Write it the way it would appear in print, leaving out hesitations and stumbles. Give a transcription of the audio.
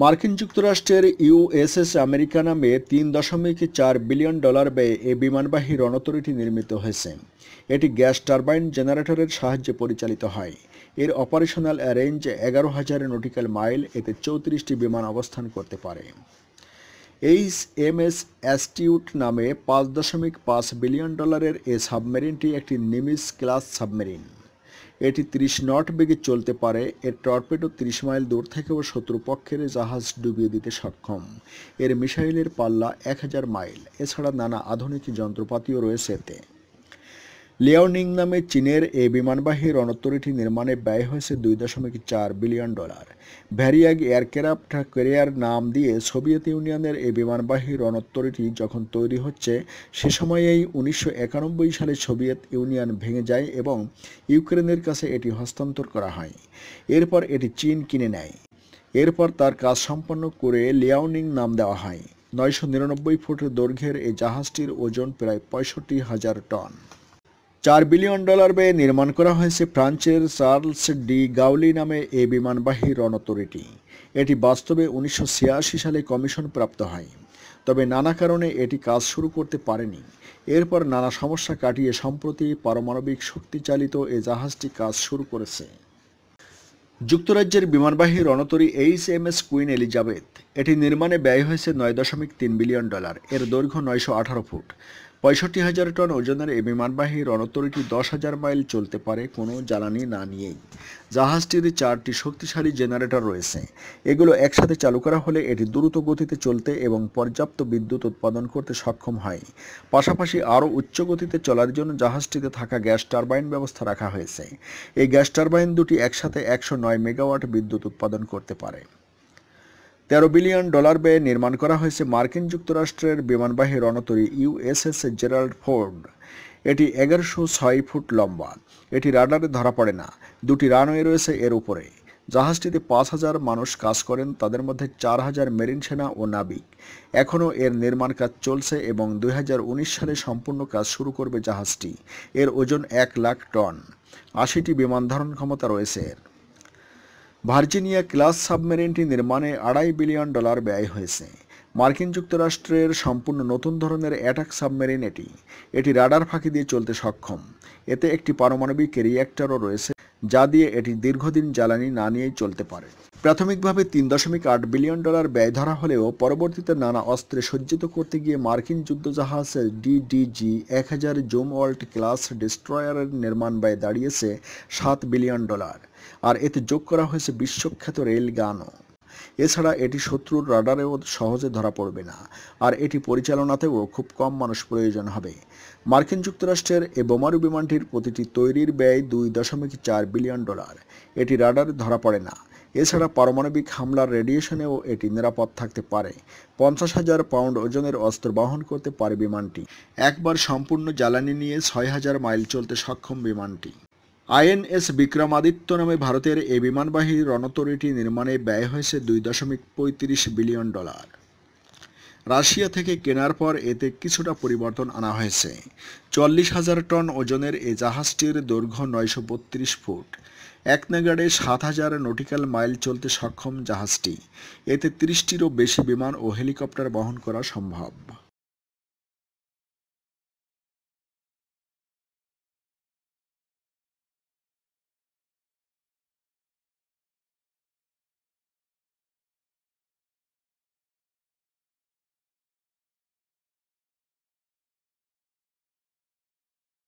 মার্কিন যুক্তরাষ্ট্রের USS America নামে $3.4 বিলিয়ন ব্যয়ে এ বিমানবাহী রণতরীটি নির্মিত হয়েছে। এটি গ্যাস টারবাইন জেনারেটরের সাহায্যে পরিচালিত হয়। এর অপারেশনাল রেঞ্জ 11,000 নটিক্যাল মাইল। এতে 34টি বিমান অবস্থান করতে পারে। এইচএমএস অ্যাস্টিউট নামে $5.5 বিলিয়ন এ সাবমেরিনটি একটি নিমিস ক্লাস সাবমেরিন। এটি 30 নট বেগে চলতে পারে। এর টর্পেডো 30 মাইল দূর থেকেও শত্রুপক্ষের জাহাজ ডুবিয়ে দিতে সক্ষম। এর মিসাইলের পাল্লা 1000 মাইল। এছাড়া নানা আধুনিক যন্ত্রপাতিও রয়েছে এতে। লিয়াওনিং নামে চীনের এই বিমানবাহী রণতরীটি নির্মাণে ব্যয় হয়েছে $2.4 বিলিয়ন। ভ্যারিয়াগ এয়ারক্রাফট ক্যারিয়ার নাম দিয়ে সোভিয়েত ইউনিয়নের এই বিমানবাহী রণতরীটি যখন তৈরি হচ্ছে, সে সময়েই 1991 সালে সোভিয়েত ইউনিয়ন ভেঙে যায় এবং ইউক্রেনের কাছে এটি হস্তান্তর করা হয়। এরপর এটি চীন কিনে নেয়। এরপর তার কাজ সম্পন্ন করে লিয়াওনিং নাম দেওয়া হয়। 999 ফুট দৈর্ঘ্যের এই জাহাজটির ওজন প্রায় 65,000 টন। $4 বিলিয়ন ব্যয়ে নির্মাণ করা হয়েছে ফ্রান্সের চার্লস ডি গাউলি নামে এই বিমানবাহী রণতরীটি। এটি বাস্তবে 1986 সালে কমিশন প্রাপ্ত হয়, তবে নানা কারণে এটি কাজ শুরু করতে পারেনি। এরপর নানা সমস্যা কাটিয়ে সম্প্রতি পারমাণবিক শক্তিচালিত এ জাহাজটি কাজ শুরু করেছে। যুক্তরাজ্যের বিমানবাহী রণতরী এইচএমএস কুইন এলিজাবেথ। এটি নির্মাণে ব্যয় হয়েছে $9.3 বিলিয়ন। এর দৈর্ঘ্য 918 ফুট। 65,000 টন ওজনের এই বিমানবাহী রণতরীটি 10,000 মাইল চলতে পারে কোনো জ্বালানি না নিয়েই। জাহাজটির 4টি শক্তিশালী জেনারেটর রয়েছে। এগুলো একসাথে চালু করা হলে এটি দ্রুত গতিতে চলতে এবং পর্যাপ্ত বিদ্যুৎ উৎপাদন করতে সক্ষম হয়। পাশাপাশি আরও উচ্চ গতিতে চলার জন্য জাহাজটিতে থাকা গ্যাস টারবাইন ব্যবস্থা রাখা হয়েছে। এই গ্যাস টারবাইন দুটি একসাথে 109 মেগাওয়াট বিদ্যুৎ উৎপাদন করতে পারে। $13 বিলিয়ন ব্যয়ে নির্মাণ করা হয়েছে মার্কিন যুক্তরাষ্ট্রের বিমানবাহী রণতরী ইউএসএস জেরাল্ড ফোর্ড। এটি 1106 ফুট লম্বা। এটি রাডারে ধরা পড়ে না। 2টি রানওয়ে রয়েছে এর উপরে। জাহাজটিতে 5,000 মানুষ কাজ করেন, তাদের মধ্যে 4,000 মেরিন সেনা ও নাবিক। এখনও এর নির্মাণ কাজ চলছে এবং 2019 সালে সম্পূর্ণ কাজ শুরু করবে জাহাজটি। এর ওজন 1 লাখ টন। 80টি বিমান ধারণ ক্ষমতা রয়েছে এর। ভার্জিনিয়া ক্লাস সাবমেরিনটি নির্মাণে $2.5 বিলিয়ন ব্যয় হয়েছে। মার্কিন যুক্তরাষ্ট্রের সম্পূর্ণ নতুন ধরনের অ্যাটাক সাবমেরিন এটি। এটি রাডার ফাঁকি দিয়ে চলতে সক্ষম। এতে একটি পারমাণবিক রিঅ্যাক্টরও রয়েছে, যা দিয়ে এটি দীর্ঘদিন জ্বালানি না নিয়েই চলতে পারে। প্রাথমিকভাবে $3.8 বিলিয়ন ব্যয় ধরা হলেও পরবর্তীতে নানা অস্ত্রে সজ্জিত করতে গিয়ে মার্কিন যুদ্ধজাহাজ DDG-1000 জুমওয়াল্ট ক্লাস ডেস্ট্রয়ারের নির্মাণ ব্যয় দাঁড়িয়েছে $7 বিলিয়ন। আর এতে যোগ করা হয়েছে বিশ্বখ্যাত রেল গানও। এছাড়া এটি শত্রুর রাডারেও সহজে ধরা পড়বে না, আর এটি পরিচালনাতেও খুব কম মানুষ প্রয়োজন হবে। মার্কিন যুক্তরাষ্ট্রের এ বোমারু বিমানটির প্রতিটি তৈরির ব্যয় $2.4 বিলিয়ন। এটি রাডারে ধরা পড়ে না। এছাড়া পারমাণবিক হামলার রেডিয়েশনেও এটি নিরাপদ থাকতে পারে। 50,000 পাউন্ড ওজনের অস্ত্র বহন করতে পারে বিমানটি। একবার সম্পূর্ণ জ্বালানি নিয়ে 6,000 মাইল চলতে সক্ষম বিমানটি। আইএনএস বিক্রমাদিত্য নামে ভারতের এই বিমানবাহী রণতরীটি নির্মাণে ব্যয় হয়েছে $2.35 বিলিয়ন। রাশিয়া থেকে কেনার পর এতে কিছুটা পরিবর্তন আনা হয়েছে। 40,000 টন ওজনের এই জাহাজটির দৈর্ঘ্য 932 ফুট। এক নাগাড়ে 7,000 নটিক্যাল মাইল চলতে সক্ষম জাহাজটি। এতে 30টিরও বেশি বিমান ও হেলিকপ্টার বহন করা সম্ভব।